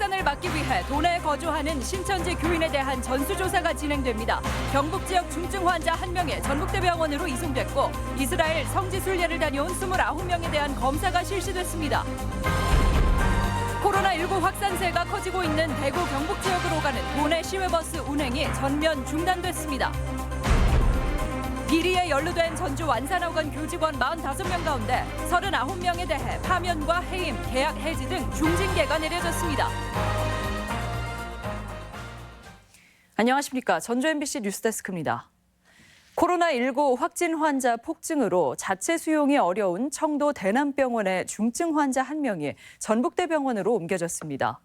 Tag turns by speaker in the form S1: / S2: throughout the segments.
S1: 확산을 막기 위해 도내에 거주하는 신천지 교인에 대한 전수조사가 진행됩니다. 경북 지역 중증 환자 1명이 전북대병원으로 이송됐고 이스라엘 성지순례를 다녀온 29명에 대한 검사가 실시됐습니다. 코로나19 확산세가 커지고 있는 대구 경북 지역으로 가는 도내 시외버스 운행이 전면 중단됐습니다. 비리에 연루된 전주 완산학원 교직원 45명 가운데 39명에 대해 파면과 해임, 계약 해지 등 중징계가 내려졌습니다. 안녕하십니까. 전주 MBC 뉴스데스크입니다. 코로나19 확진 환자 폭증으로 자체 수용이 어려운 청도 대남병원의 중증 환자 1명이 전북대병원으로 옮겨졌습니다.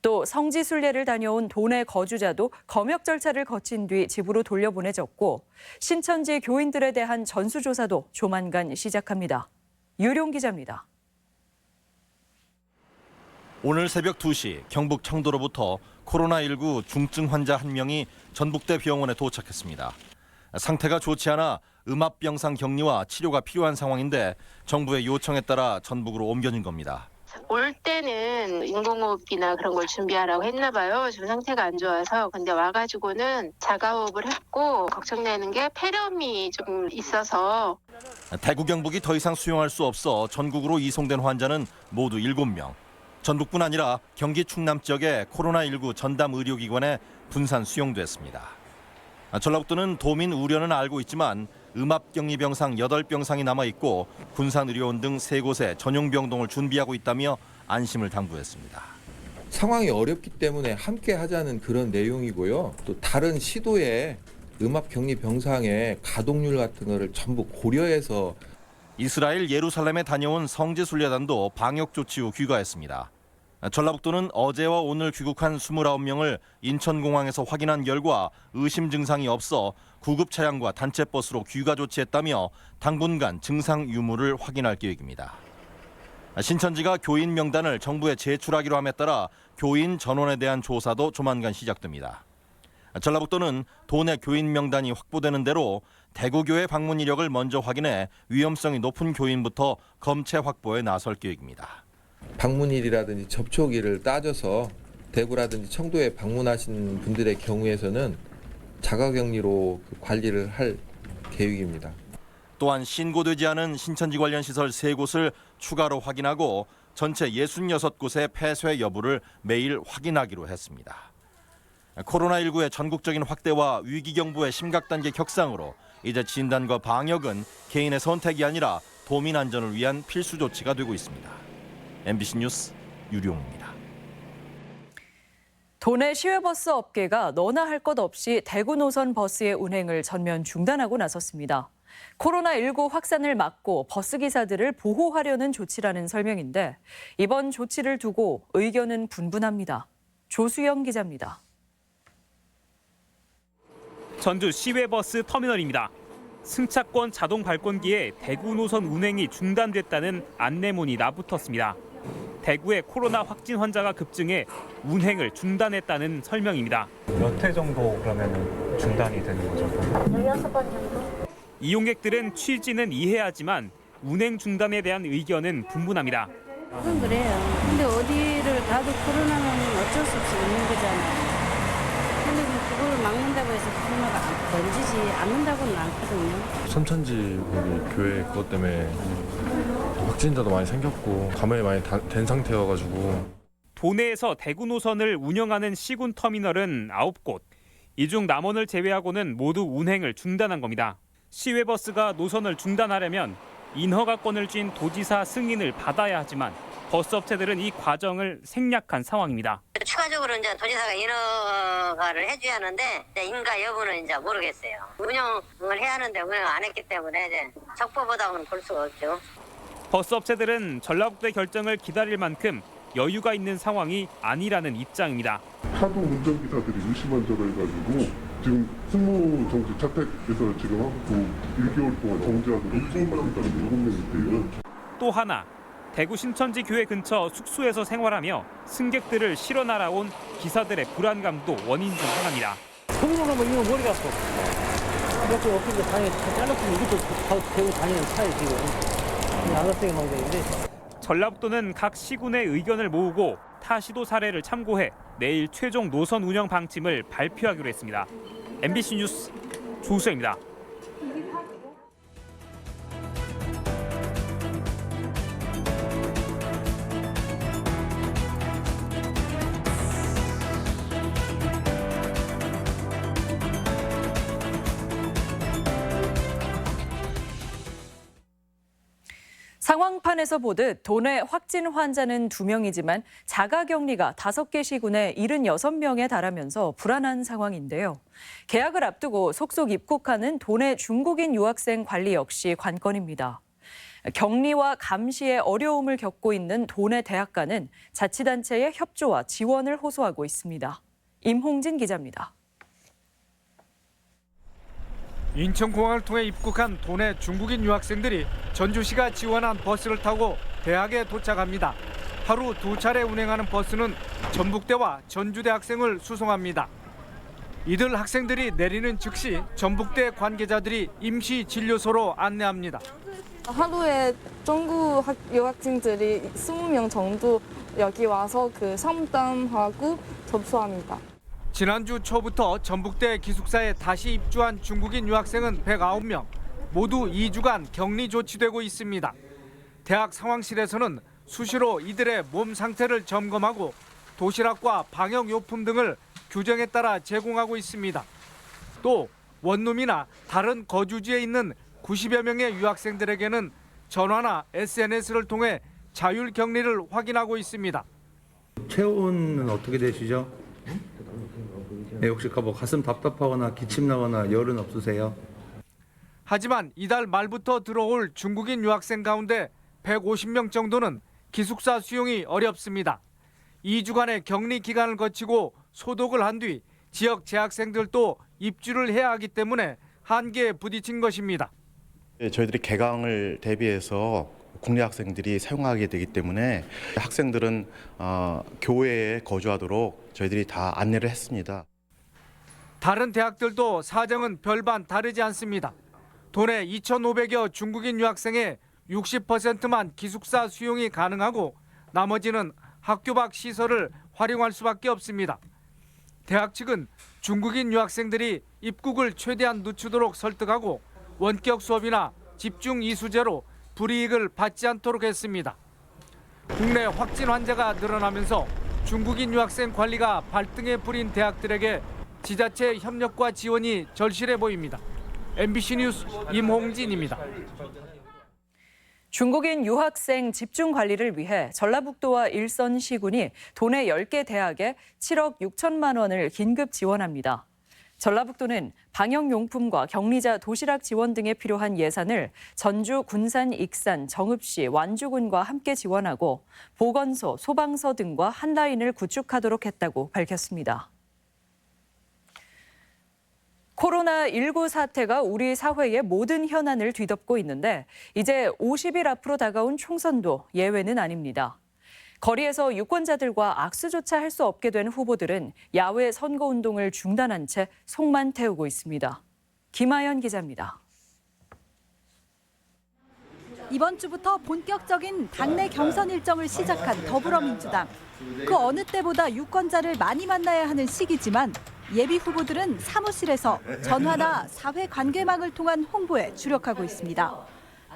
S1: 또 성지순례를 다녀온 도내 거주자도 검역 절차를 거친 뒤 집으로 돌려보내졌고 신천지 교인들에 대한 전수조사도 조만간 시작합니다. 유룡 기자입니다.
S2: 오늘 새벽 2시 경북 청도로부터 코로나19 중증 환자 1명이 전북대 병원에 도착했습니다. 상태가 좋지 않아 음압병상 격리와 치료가 필요한 상황인데 정부의 요청에 따라 전북으로 옮겨진 겁니다.
S3: 올 때는 인공호흡기나 그런 걸 준비하라고 했나 봐요. 지금 상태가 안 좋아서. 근데 와가지고는 자가호흡을 했고 걱정되는 게 폐렴이 좀 있어서.
S2: 대구 경북이 더 이상 수용할 수 없어 전국으로 이송된 환자는 모두 7명. 전북뿐 아니라 경기 충남 지역의 코로나19 전담 의료기관에 분산 수용됐습니다. 전라북도는 도민 우려는 알고 있지만 음압격리병상 8병상이 남아있고 군산의료원 등 3곳에 전용 병동을 준비하고 있다며 안심을 당부했습니다.
S4: 상황이 어렵기 때문에 함께 하자는 그런 내용이고요. 또 다른 시도의 음압격리병상의 가동률 같은 거를 전부 고려해서
S2: 이스라엘 예루살렘에 다녀온 성지순례단도 방역 조치 후 귀가했습니다. 전라북도는 어제와 오늘 귀국한 29명을 인천공항에서 확인한 결과 의심 증상이 없어 구급 차량과 단체 버스로 귀가 조치했다며 당분간 증상 유무를 확인할 계획입니다. 신천지가 교인 명단을 정부에 제출하기로 함에 따라 교인 전원에 대한 조사도 조만간 시작됩니다. 전라북도는 도내 교인 명단이 확보되는 대로 대구교회 방문 이력을 먼저 확인해 위험성이 높은 교인부터 검체 확보에 나설 계획입니다.
S4: 방문일이라든지 접촉일을 따져서 대구라든지 청도에 방문하신 분들의 경우에서는 자가격리로 관리를 할 계획입니다.
S2: 또한 신고되지 않은 신천지 관련 시설 3곳을 추가로 확인하고 전체 66곳의 폐쇄 여부를 매일 확인하기로 했습니다. 코로나19의 전국적인 확대와 위기경보의 심각단계 격상으로 이제 진단과 방역은 개인의 선택이 아니라 도민 안전을 위한 필수 조치가 되고 있습니다. MBC 뉴스 유룡입니다.
S1: 도내 시외버스 업계가 너나 할 것 없이 대구 노선 버스의 운행을 전면 중단하고 나섰습니다. 코로나19 확산을 막고 버스 기사들을 보호하려는 조치라는 설명인데 이번 조치를 두고 의견은 분분합니다. 조수영 기자입니다.
S5: 전주 시외버스 터미널입니다. 승차권 자동 발권기에 대구 노선 운행이 중단됐다는 안내문이 나붙었습니다. 대구의 코로나 확진 환자가 급증해 운행을 중단했다는 설명입니다.
S6: 몇 회 정도 그러면 중단이 되는 거죠?
S7: 16번 정도?
S5: 이용객들은 취지는 이해하지만 운행 중단에 대한 의견은 분분합니다.
S7: 그건 그래요. 근데 어디를 가도 코로나는 어쩔 수 없이 있는 거잖아요. 근데 그걸 막는다고 해서 코로나가 번지지 않는다고는 않거든요.
S8: 신천지 교회 그것 때문에 확진자도 많이 생겼고 감염이 많이 된 상태여가지고
S5: 도내에서 대구 노선을 운영하는 시군 터미널은 9곳. 이 중 남원을 제외하고는 모두 운행을 중단한 겁니다. 시외버스가 노선을 중단하려면 인허가권을 쥔 도지사 승인을 받아야 하지만 버스업체들은 이 과정을 생략한 상황입니다.
S9: 추가적으로 이제 도지사가 인허가를 해줘야 하는데 인가 여부는 이제 모르겠어요. 운영을 해야 하는데 운영 안 했기 때문에 이제 적법하다고는 볼 수가 없죠.
S5: 버스업체들은 전라북도의 결정을 기다릴 만큼 여유가 있는 상황이 아니라는 입장입니다.
S10: 차도 운전기사들이 의심환자로 해가지고 지금 승무 정지 차택에서 지금 하고 1개월 동안 정지하고 입증받은 사람이 7명인데요.
S5: 또 하나, 대구 신천지 교회 근처 숙소에서 생활하며 승객들을 실어 날아온 기사들의 불안감도 원인 중 하나입니다.
S11: 성공하면 이거 머리가 아파. 이렇게 어떻게 다니는 잘랐으면 이것도 대구 다니는 차에 지금 나갔어야 되는데.
S5: 전라북도는 각 시군의 의견을 모으고 타 시도 사례를 참고해 내일 최종 노선 운영 방침을 발표하기로 했습니다. MBC 뉴스 조수영입니다.
S1: 상황판에서 보듯 도내 확진 환자는 2명이지만 자가격리가 5개 시군에 76명에 달하면서 불안한 상황인데요. 개학을 앞두고 속속 입국하는 도내 중국인 유학생 관리 역시 관건입니다. 격리와 감시에 어려움을 겪고 있는 도내 대학가는 자치단체의 협조와 지원을 호소하고 있습니다. 임홍진 기자입니다.
S12: 인천공항을 통해 입국한 도내 중국인 유학생들이 전주시가 지원한 버스를 타고 대학에 도착합니다. 하루 2차례 운행하는 버스는 전북대와 전주대 학생을 수송합니다. 이들 학생들이 내리는 즉시 전북대 관계자들이 임시 진료소로 안내합니다.
S13: 하루에 중국 유학생들이 20명 정도 여기 와서 상담하고 접수합니다.
S12: 지난주 초부터 전북대 기숙사에 다시 입주한 중국인 유학생은 109명, 모두 2주간 격리 조치되고 있습니다. 대학 상황실에서는 수시로 이들의 몸 상태를 점검하고 도시락과 방역용품 등을 규정에 따라 제공하고 있습니다. 또 원룸이나 다른 거주지에 있는 90여 명의 유학생들에게는 전화나 SNS를 통해 자율 격리를 확인하고 있습니다.
S14: 체온은 어떻게 되시죠? 네, 혹시 가슴 답답하거나 기침 나거나 열은 없으세요?
S12: 하지만 이달 말부터 들어올 중국인 유학생 가운데 150명 정도는 기숙사 수용이 어렵습니다. 2주간의 격리 기간을 거치고 소독을 한 뒤 지역 재학생들도 입주를 해야 하기 때문에 한계에 부딪힌 것입니다.
S15: 저희들이 개강을 대비해서 국내 학생들이 사용하게 되기 때문에 학생들은 교외에 거주하도록 저희들이 다 안내를 했습니다.
S12: 다른 대학들도 사정은 별반 다르지 않습니다. 도내 2,500여 중국인 유학생의 60%만 기숙사 수용이 가능하고 나머지는 학교 밖 시설을 활용할 수밖에 없습니다. 대학 측은 중국인 유학생들이 입국을 최대한 늦추도록 설득하고 원격 수업이나 집중 이수제로 불이익을 받지 않도록 했습니다. 국내 확진 환자가 늘어나면서 중국인 유학생 관리가 발등에 불인 대학들에게 지자체 협력과 지원이 절실해 보입니다. MBC 뉴스 임홍진입니다.
S1: 중국인 유학생 집중 관리를 위해 전라북도와 일선시군이 도내 10개 대학에 7억 6천만 원을 긴급 지원합니다. 전라북도는 방역용품과 격리자 도시락 지원 등에 필요한 예산을 전주, 군산, 익산, 정읍시, 완주군과 함께 지원하고 보건소, 소방서 등과 한 라인을 구축하도록 했다고 밝혔습니다. 코로나19 사태가 우리 사회의 모든 현안을 뒤덮고 있는데 이제 50일 앞으로 다가온 총선도 예외는 아닙니다. 거리에서 유권자들과 악수조차 할 수 없게 된 후보들은 야외 선거운동을 중단한 채 속만 태우고 있습니다. 김아연 기자입니다.
S16: 이번 주부터 본격적인 당내 경선 일정을 시작한 더불어민주당. 그 어느 때보다 유권자를 많이 만나야 하는 시기지만 예비 후보들은 사무실에서 전화나 사회 관계망을 통한 홍보에 주력하고 있습니다.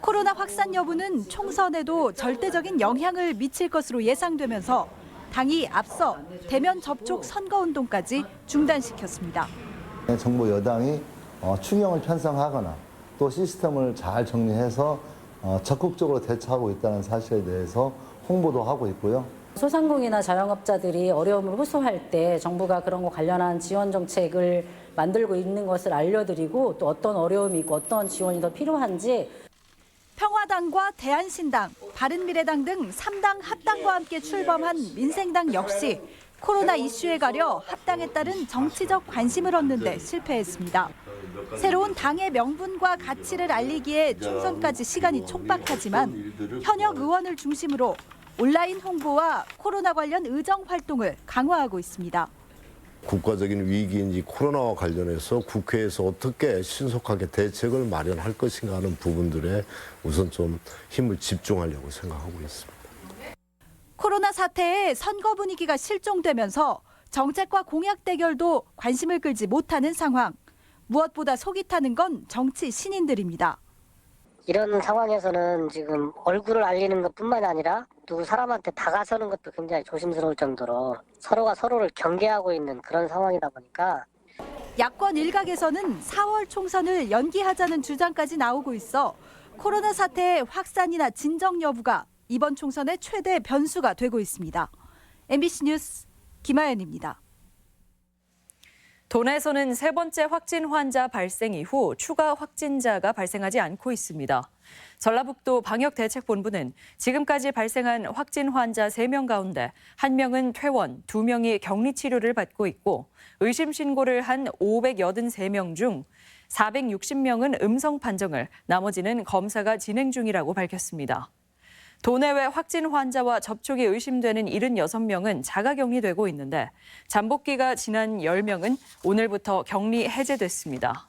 S16: 코로나 확산 여부는 총선에도 절대적인 영향을 미칠 것으로 예상되면서 당이 앞서 대면 접촉 선거운동까지 중단시켰습니다.
S17: 정부 여당이 추경을 편성하거나 또 시스템을 잘 정리해서 적극적으로 대처하고 있다는 사실에 대해서 홍보도 하고 있고요.
S18: 소상공인이나 자영업자들이 어려움을 호소할 때 정부가 그런 거 관련한 지원 정책을 만들고 있는 것을 알려드리고 또 어떤 어려움이 있고 어떤 지원이 더 필요한지.
S16: 평화당과 대한신당, 바른미래당 등 3당 합당과 함께 출범한 민생당 역시 코로나 이슈에 가려 합당에 따른 정치적 관심을 얻는 데 실패했습니다. 새로운 당의 명분과 가치를 알리기에 총선까지 시간이 촉박하지만 현역 의원을 중심으로 온라인 홍보와 코로나 관련 의정 활동을 강화하고 있습니다.
S19: 국가적인 위기인지 코로나와 관련해서 국회에서 어떻게 신속하게 대책을 마련할 것인가 하는 부분들에 우선 좀 힘을 집중하려고 생각하고 있습니다.
S16: 코로나 사태에 선거 분위기가 실종되면서 정책과 공약 대결도 관심을 끌지 못하는 상황. 무엇보다 속이 타는 건 정치 신인들입니다.
S9: 이런 상황에서는 지금 얼굴을 알리는 것뿐만 아니라 누구 사람한테 다가서는 것도 굉장히 조심스러울 정도로 서로가 서로를 경계하고 있는 그런 상황이다 보니까
S16: 야권 일각에서는 4월 총선을 연기하자는 주장까지 나오고 있어 코로나 사태의 확산이나 진정 여부가 이번 총선의 최대 변수가 되고 있습니다. MBC 뉴스 김아연입니다.
S1: 도내에서는 세 번째 확진 환자 발생 이후 추가 확진자가 발생하지 않고 있습니다. 전라북도 방역대책본부는 지금까지 발생한 확진 환자 3명 가운데 1명은 퇴원, 2명이 격리치료를 받고 있고 의심 신고를 한 583명 중 460명은 음성 판정을, 나머지는 검사가 진행 중이라고 밝혔습니다. 도내외 확진 환자와 접촉이 의심되는 76명은 자가격리되고 있는데 잠복기가 지난 10명은 오늘부터 격리 해제됐습니다.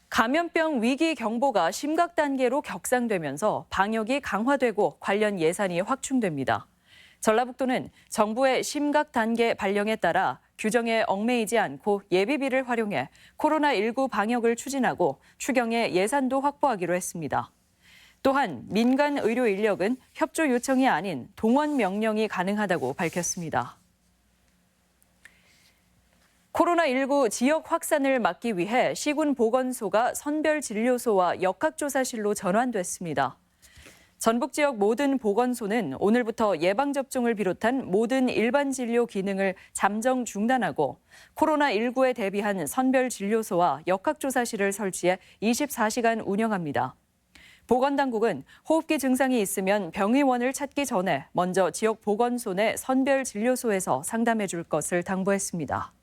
S1: 감염병 위기 경보가 심각 단계로 격상되면서 방역이 강화되고 관련 예산이 확충됩니다. 전라북도는 정부의 심각 단계 발령에 따라 규정에 얽매이지 않고 예비비를 활용해 코로나19 방역을 추진하고 추경의 예산도 확보하기로 했습니다. 또한 민간 의료 인력은 협조 요청이 아닌 동원 명령이 가능하다고 밝혔습니다. 코로나19 지역 확산을 막기 위해 시군보건소가 선별진료소와 역학조사실로 전환됐습니다. 전북 지역 모든 보건소는 오늘부터 예방접종을 비롯한 모든 일반 진료 기능을 잠정 중단하고 코로나19에 대비한 선별진료소와 역학조사실을 설치해 24시간 운영합니다. 보건당국은 호흡기 증상이 있으면 병의원을 찾기 전에 먼저 지역 보건소 내 선별진료소에서 상담해 줄 것을 당부했습니다.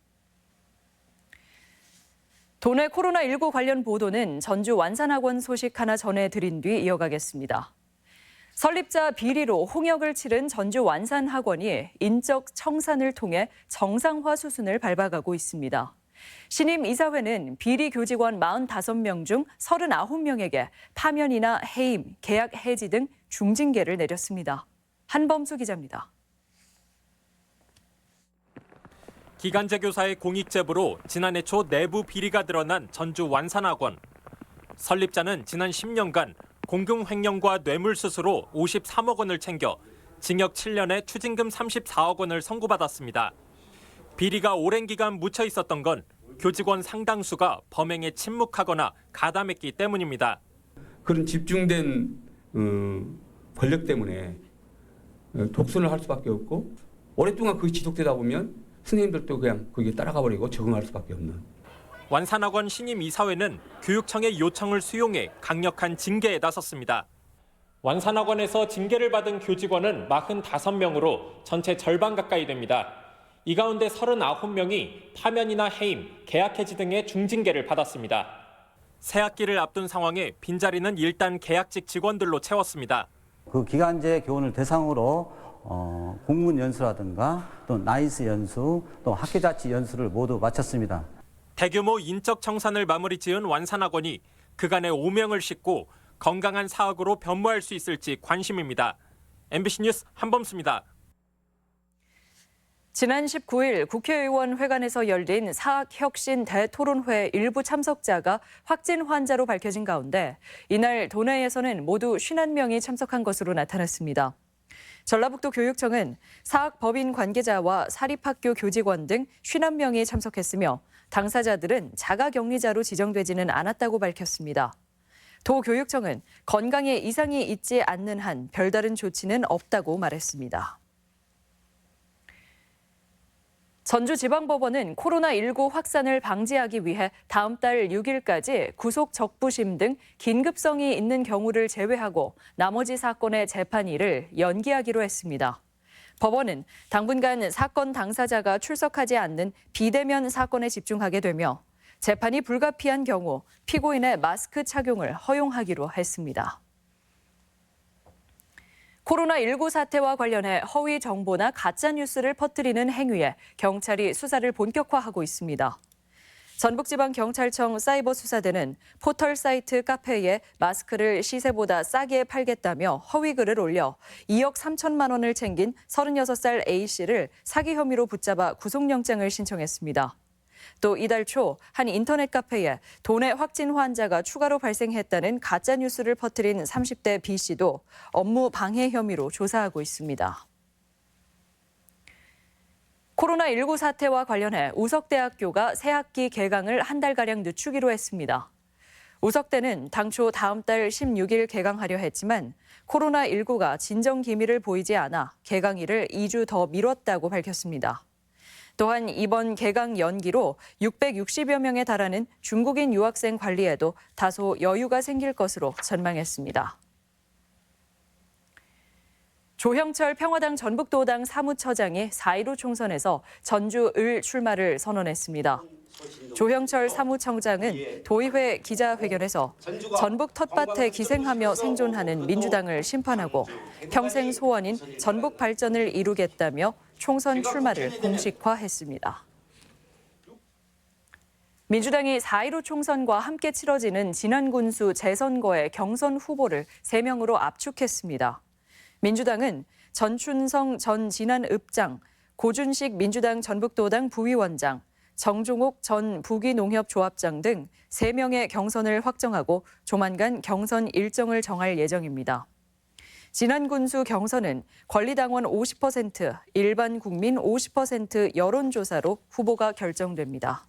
S1: 도내 코로나19 관련 보도는 전주 완산학원 소식 하나 전해드린 뒤 이어가겠습니다. 설립자 비리로 홍역을 치른 전주 완산학원이 인적 청산을 통해 정상화 수순을 밟아가고 있습니다. 신임 이사회는 비리 교직원 45명 중 39명에게 파면이나 해임, 계약 해지 등 중징계를 내렸습니다. 한범수 기자입니다.
S5: 기간제 교사의 공익 제보로 지난해 초 내부 비리가 드러난 전주 완산학원. 설립자는 지난 10년간 공금 횡령과 뇌물수수로 53억 원을 챙겨 징역 7년에 추징금 34억 원을 선고받았습니다. 비리가 오랜 기간 묻혀 있었던 건 교직원 상당수가 범행에 침묵하거나 가담했기 때문입니다.
S20: 그런 집중된 권력 때문에 독선을 할 수밖에 없고 오랫동안 그게 지속되다 보면 선생님들도 그냥 거기에 따라가 버리고 적응할 수밖에 없는.
S5: 완산학원 신임 이사회는 교육청의 요청을 수용해 강력한 징계에 나섰습니다. 완산학원에서 징계를 받은 교직원은 45명으로 전체 절반 가까이 됩니다. 이 가운데 39명이 파면이나 해임, 계약 해지 등의 중징계를 받았습니다. 새 학기를 앞둔 상황에 빈자리는 일단 계약직 직원들로 채웠습니다.
S21: 그 기간제 교원을 대상으로 공문 연수라든가 또 나이스 연수, 또 학교자치 연수를 모두 마쳤습니다.
S5: 대규모 인적 청산을 마무리 지은 완산학원이 그간의 오명을 씻고 건강한 사학으로 변모할 수 있을지 관심입니다. MBC 뉴스 한범수입니다.
S1: 지난 19일 국회의원회관에서 열린 사학혁신 대토론회 일부 참석자가 확진 환자로 밝혀진 가운데 이날 도내에서는 모두 51명이 참석한 것으로 나타났습니다. 전라북도 교육청은 사학법인 관계자와 사립학교 교직원 등 51명이 참석했으며 당사자들은 자가격리자로 지정되지는 않았다고 밝혔습니다. 도교육청은 건강에 이상이 있지 않는 한 별다른 조치는 없다고 말했습니다. 전주지방법원은 코로나19 확산을 방지하기 위해 다음 달 6일까지 구속 적부심 등 긴급성이 있는 경우를 제외하고 나머지 사건의 재판일을 연기하기로 했습니다. 법원은 당분간 사건 당사자가 출석하지 않는 비대면 사건에 집중하게 되며 재판이 불가피한 경우 피고인의 마스크 착용을 허용하기로 했습니다. 코로나19 사태와 관련해 허위 정보나 가짜 뉴스를 퍼뜨리는 행위에 경찰이 수사를 본격화하고 있습니다. 전북지방경찰청 사이버수사대는 포털 사이트 카페에 마스크를 시세보다 싸게 팔겠다며 허위 글을 올려 2억 3천만 원을 챙긴 36살 A씨를 사기 혐의로 붙잡아 구속영장을 신청했습니다. 또 이달 초 한 인터넷 카페에 도내 확진 환자가 추가로 발생했다는 가짜뉴스를 퍼뜨린 30대 B씨도 업무 방해 혐의로 조사하고 있습니다. 코로나19 사태와 관련해 우석대학교가 새학기 개강을 한 달가량 늦추기로 했습니다. 우석대는 당초 다음 달 16일 개강하려 했지만 코로나19가 진정 기미를 보이지 않아 개강일을 2주 더 미뤘다고 밝혔습니다. 또한 이번 개강 연기로 660여 명에 달하는 중국인 유학생 관리에도 다소 여유가 생길 것으로 전망했습니다. 조형철 평화당 전북도당 사무처장이 4.15 총선에서 전주 을 출마를 선언했습니다. 조형철 사무청장은 도의회 기자회견에서 전북 텃밭에 기생하며 생존하는 민주당을 심판하고 평생 소원인 전북 발전을 이루겠다며 총선 출마를 공식화했습니다. 민주당이 4.15 총선과 함께 치러지는 진안군수 재선거의 경선 후보를 3명으로 압축했습니다. 민주당은 전춘성 전 진안읍장, 고준식 민주당 전북도당 부위원장, 정종옥 전 부기농협조합장 등 3명의 경선을 확정하고 조만간 경선 일정을 정할 예정입니다. 진안군수 경선은 권리당원 50%, 일반 국민 50% 여론조사로 후보가 결정됩니다.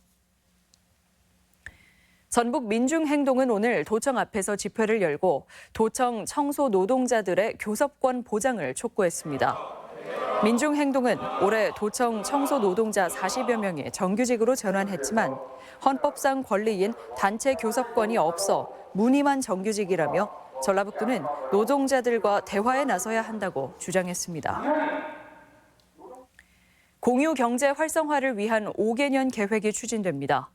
S1: 전북 민중행동은 오늘 도청 앞에서 집회를 열고 도청 청소 노동자들의 교섭권 보장을 촉구했습니다. 민중행동은 올해 도청 청소 노동자 40여 명이 정규직으로 전환했지만 헌법상 권리인 단체 교섭권이 없어 무늬만 정규직이라며 전라북도는 노동자들과 대화에 나서야 한다고 주장했습니다. 공유 경제 활성화를 위한 5개년 계획이 추진됩니다.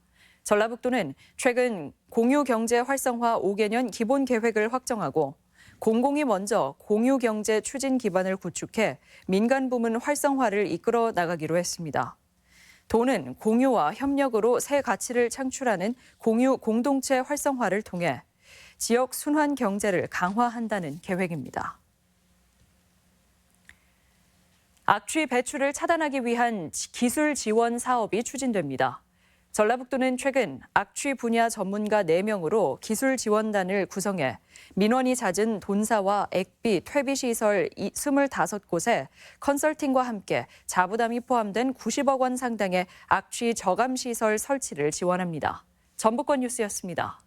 S1: 전라북도는 최근 공유 경제 활성화 5개년 기본 계획을 확정하고 공공이 먼저 공유 경제 추진 기반을 구축해 민간 부문 활성화를 이끌어 나가기로 했습니다. 도는 공유와 협력으로 새 가치를 창출하는 공유 공동체 활성화를 통해 지역 순환 경제를 강화한다는 계획입니다. 악취 배출을 차단하기 위한 기술 지원 사업이 추진됩니다. 전라북도는 최근 악취 분야 전문가 4명으로 기술 지원단을 구성해 민원이 잦은 돈사와 액비, 퇴비시설 25곳에 컨설팅과 함께 자부담이 포함된 90억 원 상당의 악취 저감 시설 설치를 지원합니다. 전북권 뉴스였습니다.